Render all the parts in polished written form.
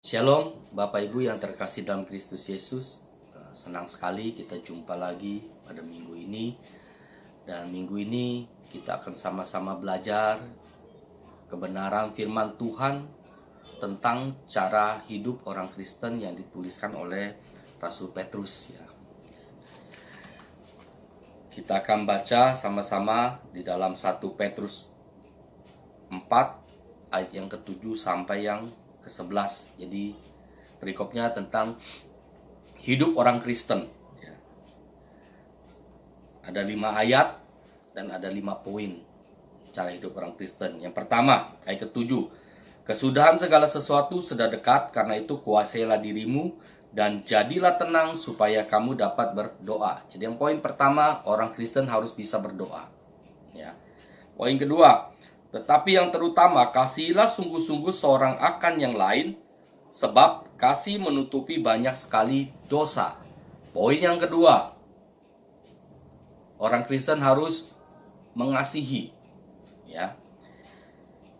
Shalom, Bapak Ibu yang terkasih dalam Kristus Yesus. Senang sekali kita jumpa lagi pada minggu ini. Dan minggu ini kita akan sama-sama belajar kebenaran firman Tuhan tentang cara hidup orang Kristen yang dituliskan oleh Rasul Petrus. Kita akan baca sama-sama di dalam 1 Petrus 4 ayat yang ke-7 sampai yang ke-11. Jadi perikopnya tentang hidup orang Kristen. Ada 5 ayat dan ada 5 poin cara hidup orang Kristen. Yang pertama, ayat ke-7. Kesudahan segala sesuatu sudah dekat, karena itu kuasailah dirimu dan jadilah tenang supaya kamu dapat berdoa. Jadi yang poin pertama, orang Kristen harus bisa berdoa. Poin kedua, tetapi yang terutama, kasihilah sungguh-sungguh seorang akan yang lain, sebab kasih menutupi banyak sekali dosa. Poin yang kedua, orang Kristen harus mengasihi.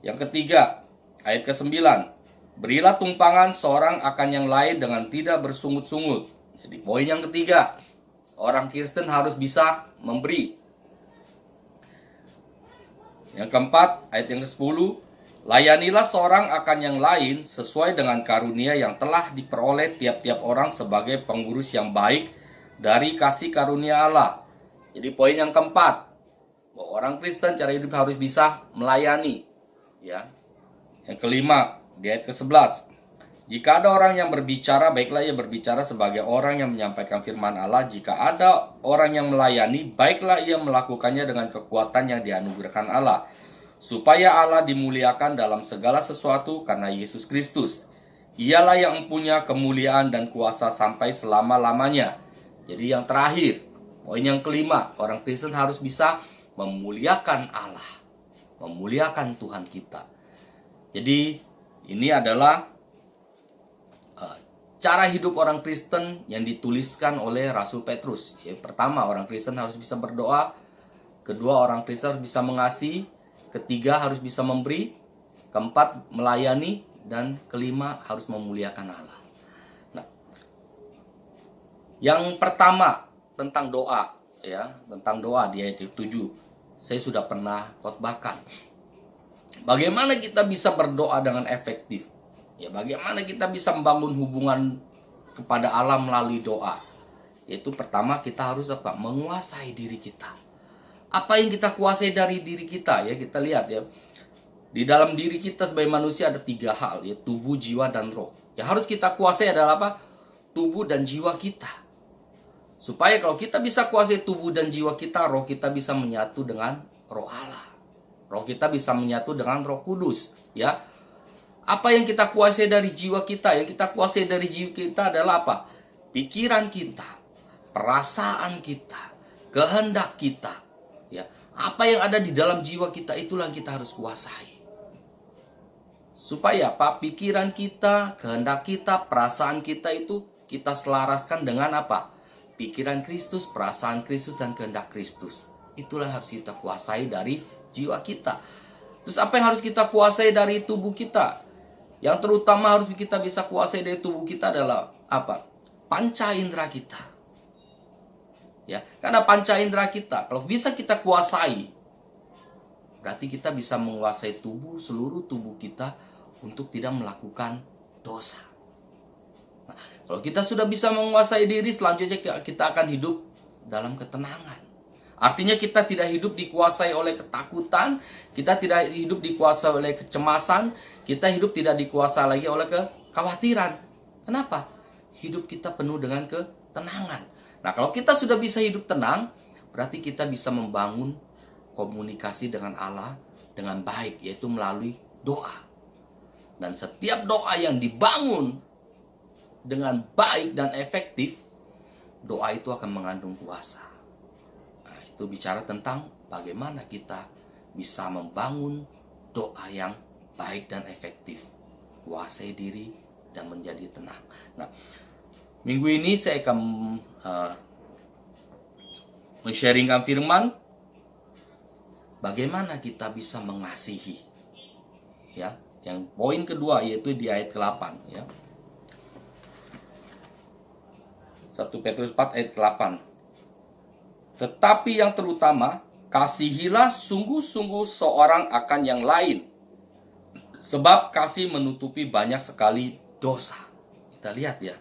Yang ketiga, ayat ke-9, berilah tumpangan seorang akan yang lain dengan tidak bersungut-sungut. Jadi poin yang ketiga, orang Kristen harus bisa memberi. Yang keempat, ayat yang ke-10, layanilah seorang akan yang lain sesuai dengan karunia yang telah diperoleh tiap-tiap orang sebagai pengurus yang baik dari kasih karunia Allah. Jadi poin yang keempat, orang Kristen cara hidup harus bisa melayani. Yang kelima, di ayat ke-11, jika ada orang yang berbicara, baiklah ia berbicara sebagai orang yang menyampaikan firman Allah. Jika ada orang yang melayani, baiklah ia melakukannya dengan kekuatan yang dianugerahkan Allah, supaya Allah dimuliakan dalam segala sesuatu karena Yesus Kristus. Ialah yang mempunyai kemuliaan dan kuasa sampai selama-lamanya. Jadi yang terakhir, poin yang kelima, orang Kristen harus bisa memuliakan Allah, memuliakan Tuhan kita. Jadi ini adalah cara hidup orang Kristen yang dituliskan oleh Rasul Petrus. Pertama, orang Kristen harus bisa berdoa. Kedua, orang Kristen harus bisa mengasihi. Ketiga, harus bisa memberi. Keempat, melayani. Dan kelima, harus memuliakan Allah. Nah, yang pertama tentang doa, tentang doa di ayat 7, saya sudah pernah khotbahkan. Bagaimana kita bisa berdoa dengan efektif? Bagaimana kita bisa membangun hubungan kepada Allah melalui doa? Yaitu pertama, kita harus menguasai diri kita. Apa yang kita kuasai dari diri kita? Kita lihat di dalam diri kita sebagai manusia ada 3 hal, tubuh, jiwa, dan roh. Yang harus kita kuasai adalah apa? Tubuh dan jiwa kita. Supaya kalau kita bisa kuasai tubuh dan jiwa kita, roh kita bisa menyatu dengan roh Allah. Roh kita bisa menyatu dengan Roh Kudus. Apa yang kita kuasai dari jiwa kita? Yang kita kuasai dari jiwa kita adalah apa? Pikiran kita, perasaan kita, kehendak kita. Apa yang ada di dalam jiwa kita, itulah yang kita harus kuasai. Supaya apa? Pikiran kita, kehendak kita, perasaan kita itu kita selaraskan dengan apa? Pikiran Kristus, perasaan Kristus, dan kehendak Kristus. Itulah yang harus kita kuasai dari jiwa kita. Terus apa yang harus kita kuasai dari tubuh kita? Yang terutama harus kita bisa kuasai dari tubuh kita adalah apa? Panca indera kita. Karena panca indera kita, kalau bisa kita kuasai, berarti kita bisa menguasai seluruh tubuh kita untuk tidak melakukan dosa. Nah, kalau kita sudah bisa menguasai diri, selanjutnya kita akan hidup dalam ketenangan. Artinya kita tidak hidup dikuasai oleh ketakutan, kita tidak hidup dikuasai oleh kecemasan, kita hidup tidak dikuasai lagi oleh kekhawatiran. Kenapa? Hidup kita penuh dengan ketenangan. Nah, kalau kita sudah bisa hidup tenang, berarti kita bisa membangun komunikasi dengan Allah dengan baik, yaitu melalui doa. Dan setiap doa yang dibangun dengan baik dan efektif, doa itu akan mengandung kuasa. Itu bicara tentang bagaimana kita bisa membangun doa yang baik dan efektif, kuasai diri dan menjadi tenang. Nah, minggu ini saya akan men-sharingkan firman bagaimana kita bisa mengasihi. Yang poin kedua yaitu di ayat ke-8 1 Petrus 4 ayat 8. Tetapi yang terutama, kasihilah sungguh-sungguh seorang akan yang lain, sebab kasih menutupi banyak sekali dosa. Kita lihat ya,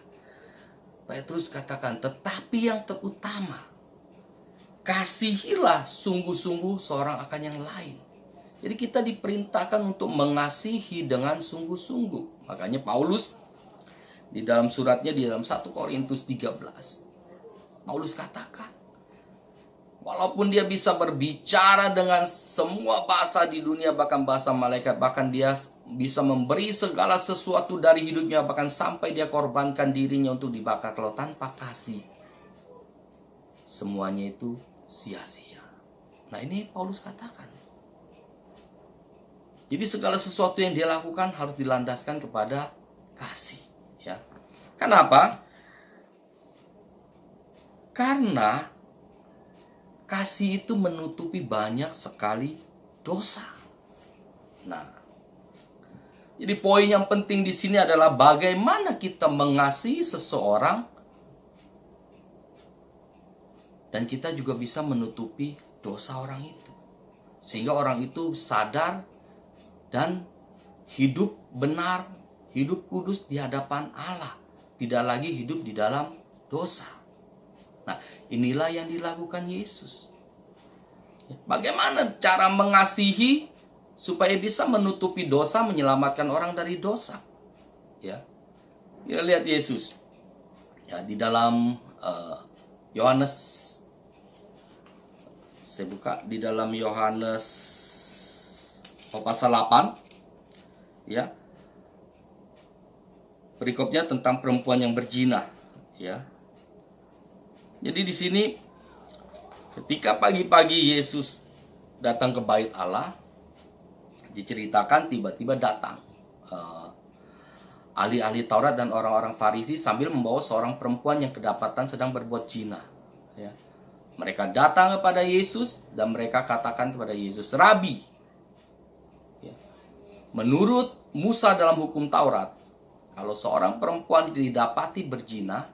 Petrus katakan, tetapi yang terutama, kasihilah sungguh-sungguh seorang akan yang lain. Jadi kita diperintahkan untuk mengasihi dengan sungguh-sungguh. Makanya Paulus di dalam suratnya di dalam 1 Korintus 13, Paulus katakan, walaupun dia bisa berbicara dengan semua bahasa di dunia, bahkan bahasa malaikat, bahkan dia bisa memberi segala sesuatu dari hidupnya, bahkan sampai dia korbankan dirinya untuk dibakar, kalau tanpa kasih, semuanya itu sia-sia. Nah, ini Paulus katakan. Jadi segala sesuatu yang dia lakukan harus dilandaskan kepada kasih. Ya. Kenapa? Karena kasih itu menutupi banyak sekali dosa. Nah, jadi poin yang penting di sini adalah bagaimana kita mengasihi seseorang dan kita juga bisa menutupi dosa orang itu. Sehingga orang itu sadar dan hidup benar, hidup kudus di hadapan Allah. Tidak lagi hidup di dalam dosa. Nah, inilah yang dilakukan Yesus. Bagaimana cara mengasihi supaya bisa menutupi dosa, menyelamatkan orang dari dosa? Ya, kita lihat Yesus. Ya, di dalam Yohanes, saya buka di dalam Yohanes pasal 8, ya. Perikopnya tentang perempuan yang berzina, ya. Jadi di sini ketika pagi-pagi Yesus datang ke bait Allah, diceritakan tiba-tiba datang ahli-ahli Taurat dan orang-orang Farisi sambil membawa seorang perempuan yang kedapatan sedang berbuat zina, ya. Mereka datang kepada Yesus dan mereka katakan kepada Yesus, "Rabi, menurut Musa dalam hukum Taurat, kalau seorang perempuan didapati berzina,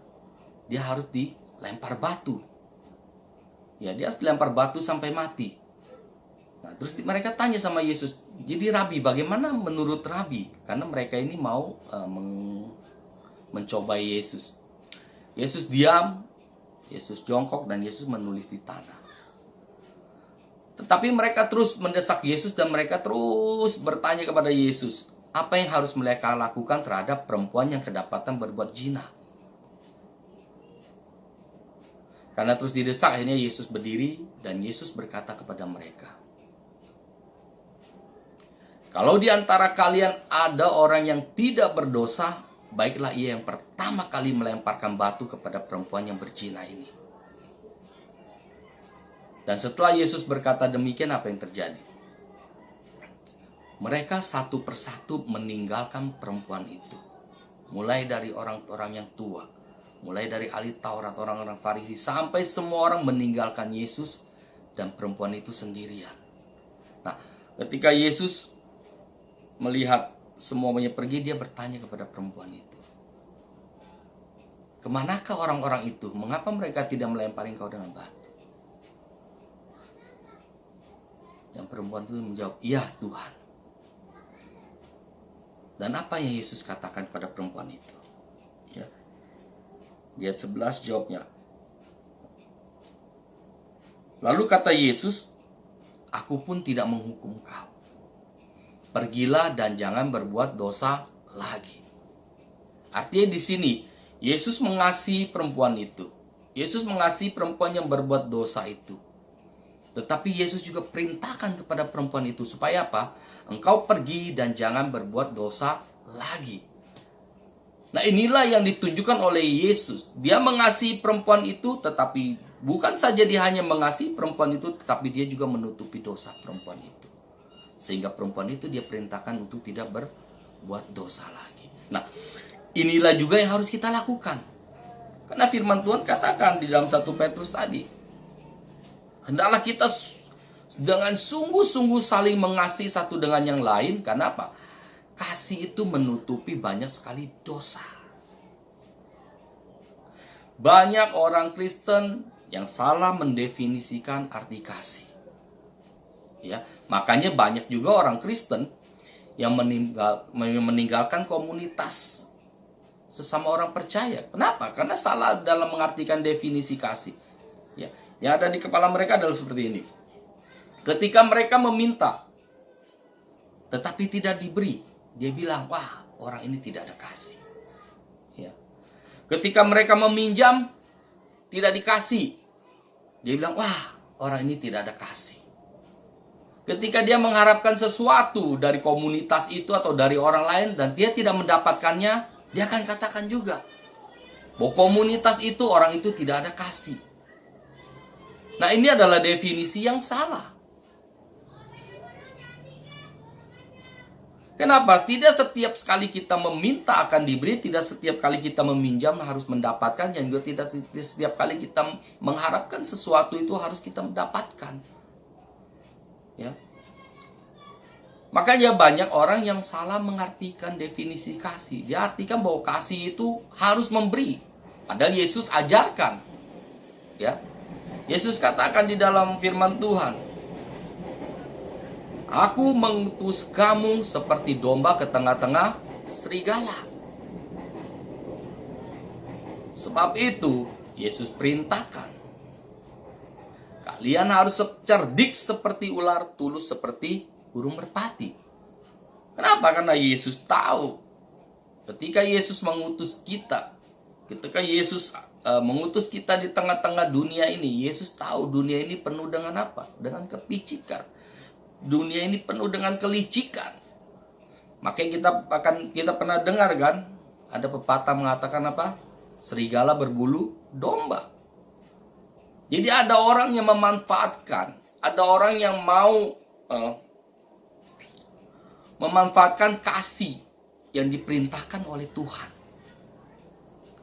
dia harus dilempar batu. Ya, dia harus dilempar batu sampai mati." Nah, terus mereka tanya sama Yesus, "Jadi Rabi, bagaimana menurut Rabi?" Karena mereka ini mau mencobai Yesus. Yesus diam, Yesus jongkok, dan Yesus menulis di tanah. Tetapi mereka terus mendesak Yesus dan mereka terus bertanya kepada Yesus, apa yang harus mereka lakukan terhadap perempuan yang kedapatan berbuat zina. Karena terus didesak, akhirnya Yesus berdiri dan Yesus berkata kepada mereka, "Kalau di antara kalian ada orang yang tidak berdosa, baiklah ia yang pertama kali melemparkan batu kepada perempuan yang berzina ini." Dan setelah Yesus berkata demikian, apa yang terjadi? Mereka satu persatu meninggalkan perempuan itu. Mulai dari orang-orang yang tua, mulai dari ahli Taurat, orang-orang Farisi, sampai semua orang meninggalkan Yesus dan perempuan itu sendirian. Nah, ketika Yesus melihat semuanya pergi, dia bertanya kepada perempuan itu, "Kemanakah orang-orang itu? Mengapa mereka tidak melempari engkau dengan batu?" Yang perempuan itu menjawab, "Iya Tuhan." Dan apa yang Yesus katakan pada perempuan itu? Ya. Di ayat 11 jawabnya, lalu kata Yesus, "Aku pun tidak menghukum kau. Pergilah dan jangan berbuat dosa lagi." Artinya di sini Yesus mengasihi perempuan itu. Yesus mengasihi perempuan yang berbuat dosa itu. Tetapi Yesus juga perintahkan kepada perempuan itu supaya apa? Engkau pergi dan jangan berbuat dosa lagi. Nah, inilah yang ditunjukkan oleh Yesus. Dia mengasihi perempuan itu, tetapi bukan saja dia hanya mengasihi perempuan itu, tetapi dia juga menutupi dosa perempuan itu. Sehingga perempuan itu dia perintahkan untuk tidak berbuat dosa lagi. Nah, inilah juga yang harus kita lakukan. Karena firman Tuhan katakan di dalam 1 Petrus tadi, hendaklah kita dengan sungguh-sungguh saling mengasihi satu dengan yang lain. Karena apa? Kasih itu menutupi banyak sekali dosa. Banyak orang Kristen yang salah mendefinisikan arti kasih. Ya, makanya banyak juga orang Kristen yang meninggalkan komunitas sesama orang percaya. Kenapa? Karena salah dalam mengartikan definisi kasih. Ya, yang ada di kepala mereka adalah seperti ini. Ketika mereka meminta, tetapi tidak diberi, dia bilang, wah, orang ini tidak ada kasih. Ya. Ketika mereka meminjam, tidak dikasih, dia bilang, wah, orang ini tidak ada kasih. Ketika dia mengharapkan sesuatu dari komunitas itu atau dari orang lain dan dia tidak mendapatkannya, dia akan katakan juga bahwa komunitas itu, orang itu tidak ada kasih. Nah, ini adalah definisi yang salah. Kenapa? Tidak setiap sekali kita meminta akan diberi, tidak setiap kali kita meminjam harus mendapatkan, dan juga tidak setiap kali kita mengharapkan sesuatu itu harus kita mendapatkan. Ya. Makanya banyak orang yang salah mengartikan definisi kasih. Dia artikan bahwa kasih itu harus memberi. Padahal Yesus ajarkan. Ya. Yesus katakan di dalam firman Tuhan, Aku mengutus kamu seperti domba ke tengah-tengah serigala. Sebab itu, Yesus perintahkan, kalian harus cerdik seperti ular, tulus seperti burung merpati. Kenapa? Karena Yesus tahu, ketika Yesus mengutus kita, ketika Yesus mengutus kita di tengah-tengah dunia ini, Yesus tahu dunia ini penuh dengan apa? Dengan kepicikan. Dunia ini penuh dengan kelicikan. Makanya kita pernah dengar kan, ada pepatah mengatakan apa? Serigala berbulu domba. Jadi ada orang yang memanfaatkan, ada orang yang mau memanfaatkan kasih yang diperintahkan oleh Tuhan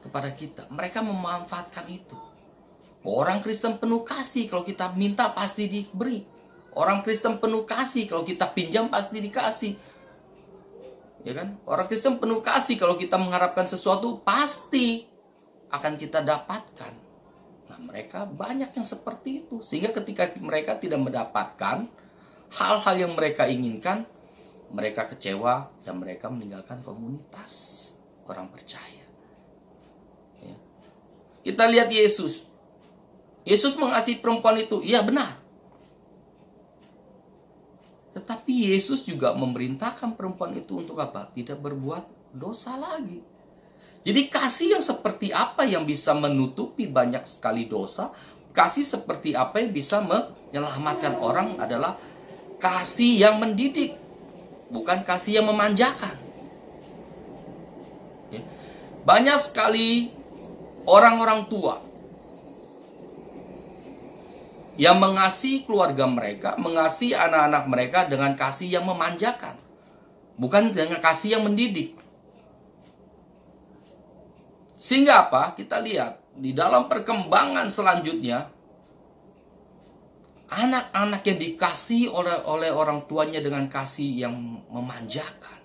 kepada kita. Mereka memanfaatkan itu. Orang Kristen penuh kasih, kalau kita minta pasti diberi. Orang Kristen penuh kasih, kalau kita pinjam pasti dikasih. Ya kan? Orang Kristen penuh kasih, kalau kita mengharapkan sesuatu pasti akan kita dapatkan. Nah, mereka banyak yang seperti itu. Sehingga ketika mereka tidak mendapatkan hal-hal yang mereka inginkan, mereka kecewa dan mereka meninggalkan komunitas orang percaya. Ya. Kita lihat Yesus. Yesus mengasihi perempuan itu, iya benar. Tetapi Yesus juga memerintahkan perempuan itu untuk apa? Tidak berbuat dosa lagi. Jadi kasih yang seperti apa yang bisa menutupi banyak sekali dosa? Kasih seperti apa yang bisa menyelamatkan orang adalah kasih yang mendidik. Bukan kasih yang memanjakan. Ya. Banyak sekali orang-orang tua yang mengasihi keluarga mereka, mengasihi anak-anak mereka dengan kasih yang memanjakan. Bukan dengan kasih yang mendidik. Sehingga apa? Kita lihat, di dalam perkembangan selanjutnya, anak-anak yang dikasihi oleh orang tuanya dengan kasih yang memanjakan,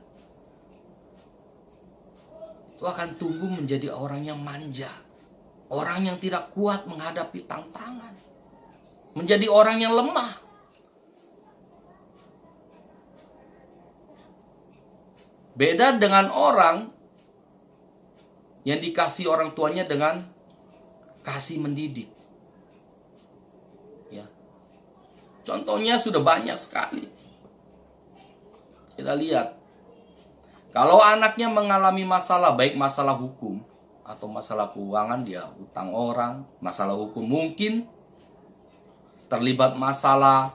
itu akan tumbuh menjadi orang yang manja. Orang yang tidak kuat menghadapi tantangan. Menjadi orang yang lemah. Beda dengan orang yang dikasih orang tuanya dengan kasih mendidik. Ya. Contohnya sudah banyak sekali. Kita lihat. Kalau anaknya mengalami masalah, baik masalah hukum atau masalah keuangan, dia utang orang, masalah hukum mungkin terlibat masalah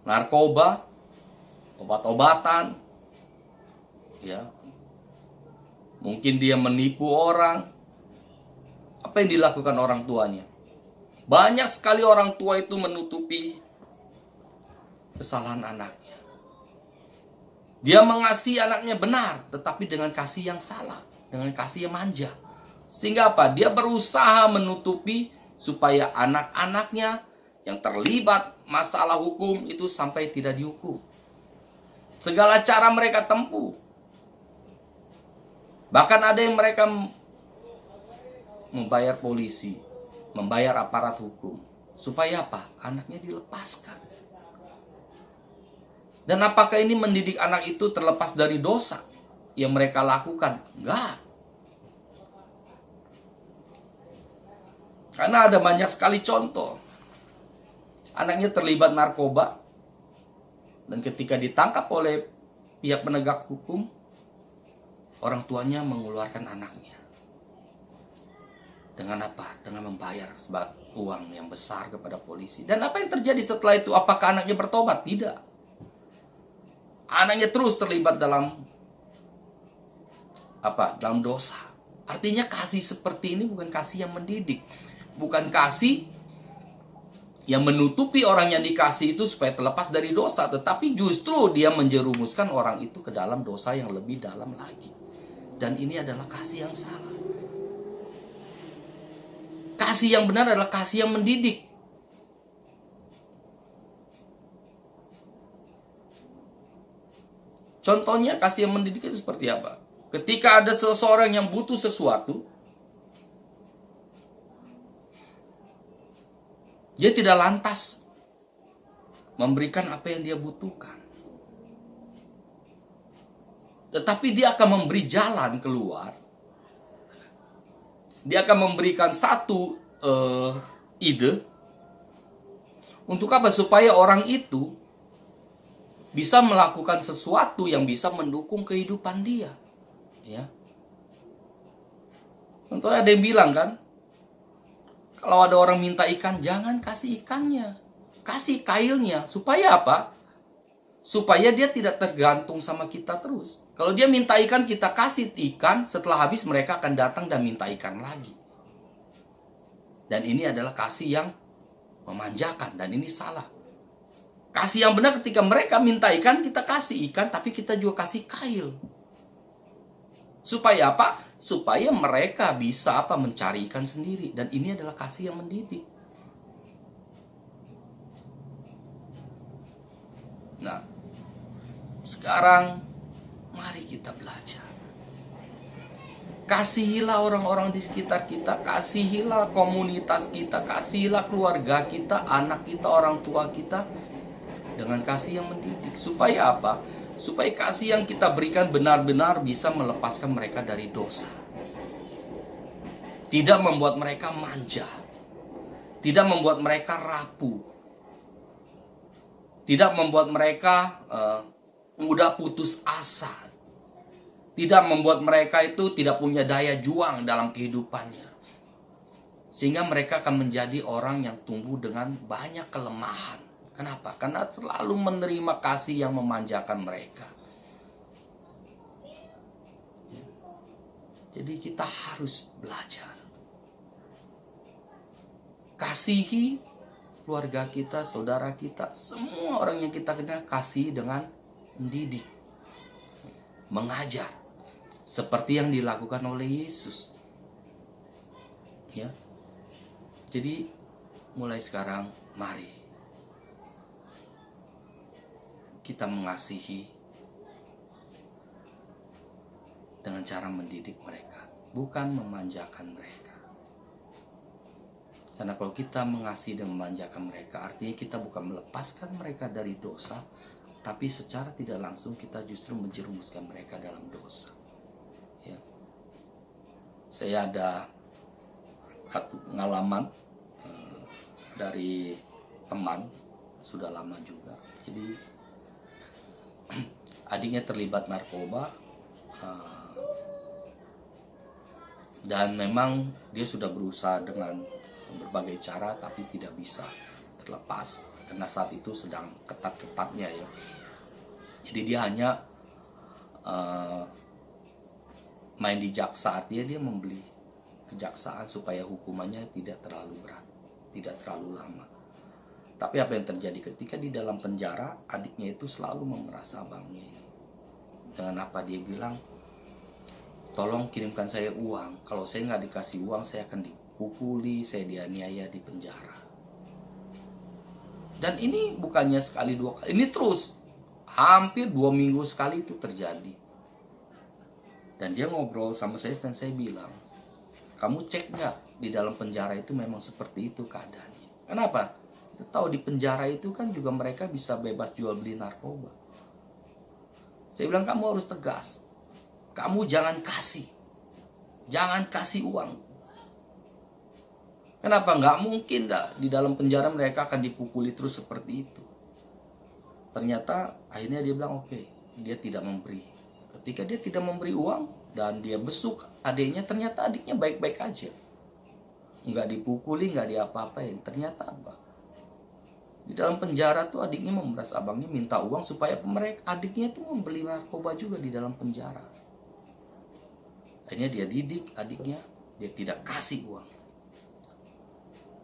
narkoba, obat-obatan, ya, mungkin dia menipu orang. Apa yang dilakukan orang tuanya? Banyak sekali orang tua itu menutupi kesalahan anaknya. Dia mengasihi anaknya benar, tetapi dengan kasih yang salah, dengan kasih yang manja. Sehingga apa? Dia berusaha menutupi supaya anak-anaknya yang terlibat masalah hukum itu sampai tidak dihukum. Segala cara mereka tempuh. Bahkan ada yang mereka membayar polisi, membayar aparat hukum. Supaya apa? Anaknya dilepaskan. Dan apakah ini mendidik anak itu terlepas dari dosa yang mereka lakukan? Enggak. Karena ada banyak sekali contoh. Anaknya terlibat narkoba. Dan ketika ditangkap oleh pihak penegak hukum, orang tuanya mengeluarkan anaknya. Dengan apa? Dengan membayar uang yang besar kepada polisi. Dan apa yang terjadi setelah itu? Apakah anaknya bertobat? Tidak. Anaknya terus terlibat dalam dalam dosa. Artinya kasih seperti ini bukan kasih yang mendidik. Bukan kasih yang menutupi orang yang dikasih itu supaya terlepas dari dosa. Tetapi justru dia menjerumuskan orang itu ke dalam dosa yang lebih dalam lagi. Dan ini adalah kasih yang salah. Kasih yang benar adalah kasih yang mendidik. Contohnya kasih yang mendidik itu seperti apa? Ketika ada seseorang yang butuh sesuatu, dia tidak lantas memberikan apa yang dia butuhkan. Tetapi dia akan memberi jalan keluar. Dia akan memberikan satu ide. Untuk apa? Supaya orang itu bisa melakukan sesuatu yang bisa mendukung kehidupan dia. Ya. Contohnya ada yang bilang kan, kalau ada orang minta ikan, jangan kasih ikannya, kasih kailnya. Supaya apa? Supaya dia tidak tergantung sama kita terus. Kalau dia minta ikan, kita kasih ikan, setelah habis mereka akan datang dan minta ikan lagi. Dan ini adalah kasih yang memanjakan, dan ini salah. Kasih yang benar ketika mereka minta ikan, kita kasih ikan, tapi kita juga kasih kail. Supaya apa? Supaya mereka bisa mencari ikan sendiri. Dan ini adalah kasih yang mendidik. Nah, sekarang mari kita belajar. Kasihilah orang-orang di sekitar kita, kasihilah komunitas kita, kasihilah keluarga kita, anak kita, orang tua kita, dengan kasih yang mendidik. Supaya apa? Supaya kasih yang kita berikan benar-benar bisa melepaskan mereka dari dosa. Tidak membuat mereka manja. Tidak membuat mereka rapuh. Tidak membuat mereka mudah putus asa. Tidak membuat mereka itu tidak punya daya juang dalam kehidupannya. Sehingga mereka akan menjadi orang yang tumbuh dengan banyak kelemahan. Kenapa? Karena selalu menerima kasih yang memanjakan mereka. Jadi kita harus belajar. Kasihi keluarga kita, saudara kita, semua orang yang kita kenal, kasih dengan mendidik, mengajar, seperti yang dilakukan oleh Yesus. Ya. Jadi mulai sekarang mari kita mengasihi dengan cara mendidik mereka, bukan memanjakan mereka. Karena kalau kita mengasihi dan memanjakan mereka, artinya kita bukan melepaskan mereka dari dosa, tapi secara tidak langsung kita justru menjerumuskan mereka dalam dosa. Ya. Saya ada satu pengalaman dari teman, sudah lama juga. Jadi adiknya terlibat narkoba, dan memang dia sudah berusaha dengan berbagai cara, tapi tidak bisa terlepas karena saat itu sedang ketat-ketatnya ya. Jadi dia hanya main di jaksa, artinya dia membeli kejaksaan supaya hukumannya tidak terlalu berat, tidak terlalu lama. Tapi apa yang terjadi ketika di dalam penjara, adiknya itu selalu memeras abangnya. Dengan apa dia bilang, tolong kirimkan saya uang. Kalau saya nggak dikasih uang, saya akan dipukuli, saya dianiaya di penjara. Dan ini bukannya sekali dua kali, ini terus. Hampir 2 minggu sekali itu terjadi. Dan dia ngobrol sama saya dan saya bilang, Kamu cek nggak di dalam penjara itu memang seperti itu keadaannya. Kenapa? Kita tahu di penjara itu kan juga mereka bisa bebas jual beli narkoba. Saya bilang kamu harus tegas. Kamu jangan kasih uang. Kenapa? Nggak mungkin di dalam penjara mereka akan dipukuli terus seperti itu. Ternyata akhirnya dia bilang oke, dia tidak memberi. Ketika dia tidak memberi uang dan dia besuk adiknya, ternyata adiknya baik-baik aja. Nggak dipukuli, nggak diapa-apain. Ternyata apa? Di dalam penjara tuh adiknya memeras abangnya minta uang supaya adiknya itu membeli narkoba juga di dalam penjara. Akhirnya dia didik adiknya, dia tidak kasih uang.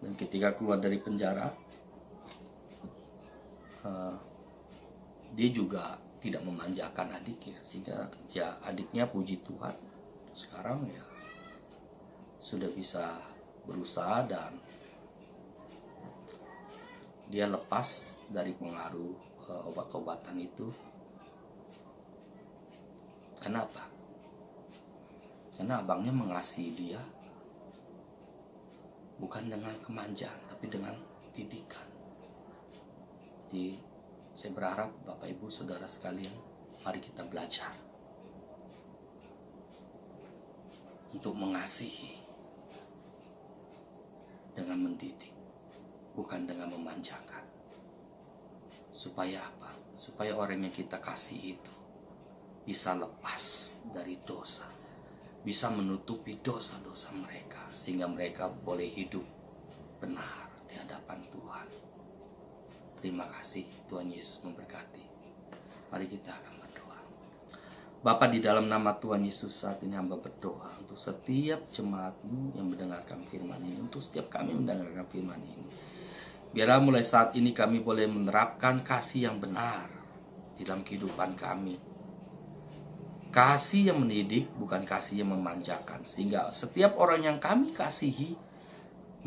Dan ketika keluar dari penjara, dia juga tidak memanjakan adiknya, sehingga ya adiknya puji Tuhan sekarang ya sudah bisa berusaha dan dia lepas dari pengaruh obat-obatan itu. Kenapa? Karena abangnya mengasihi dia bukan dengan kemanjaan, tapi dengan didikan. Jadi saya berharap Bapak Ibu Saudara sekalian, mari kita belajar untuk mengasihi dengan mendidik, bukan dengan memanjakan. Supaya apa? Supaya orang yang kita kasih itu bisa lepas dari dosa, bisa menutupi dosa-dosa mereka, sehingga mereka boleh hidup benar di hadapan Tuhan. Terima kasih, Tuhan Yesus memberkati. Mari kita akan berdoa. Bapa, di dalam nama Tuhan Yesus, saat ini hamba berdoa untuk setiap jemaat-Mu yang mendengarkan firman ini, untuk setiap kami mendengarkan firman ini. Biarlah mulai saat ini kami boleh menerapkan kasih yang benar di dalam kehidupan kami. Kasih yang mendidik, bukan kasih yang memanjakan. Sehingga setiap orang yang kami kasihi,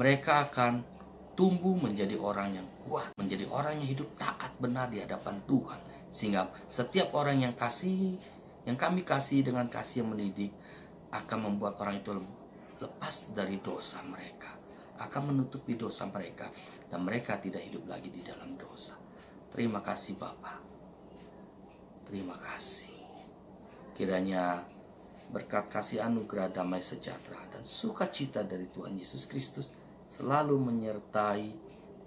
mereka akan tumbuh menjadi orang yang kuat, menjadi orang yang hidup taat benar di hadapan Tuhan. Sehingga setiap orang yang kami kasih dengan kasih yang mendidik, akan membuat orang itu lepas dari dosa mereka, akan menutupi dosa mereka, dan mereka tidak hidup lagi di dalam dosa. Terima kasih Bapa. Terima kasih. Kiranya berkat kasih anugerah, damai sejahtera, dan sukacita dari Tuhan Yesus Kristus selalu menyertai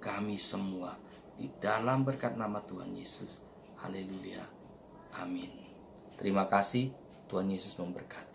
kami semua di dalam berkat nama Tuhan Yesus. Haleluya. Amin. Terima kasih. Tuhan Yesus memberkati.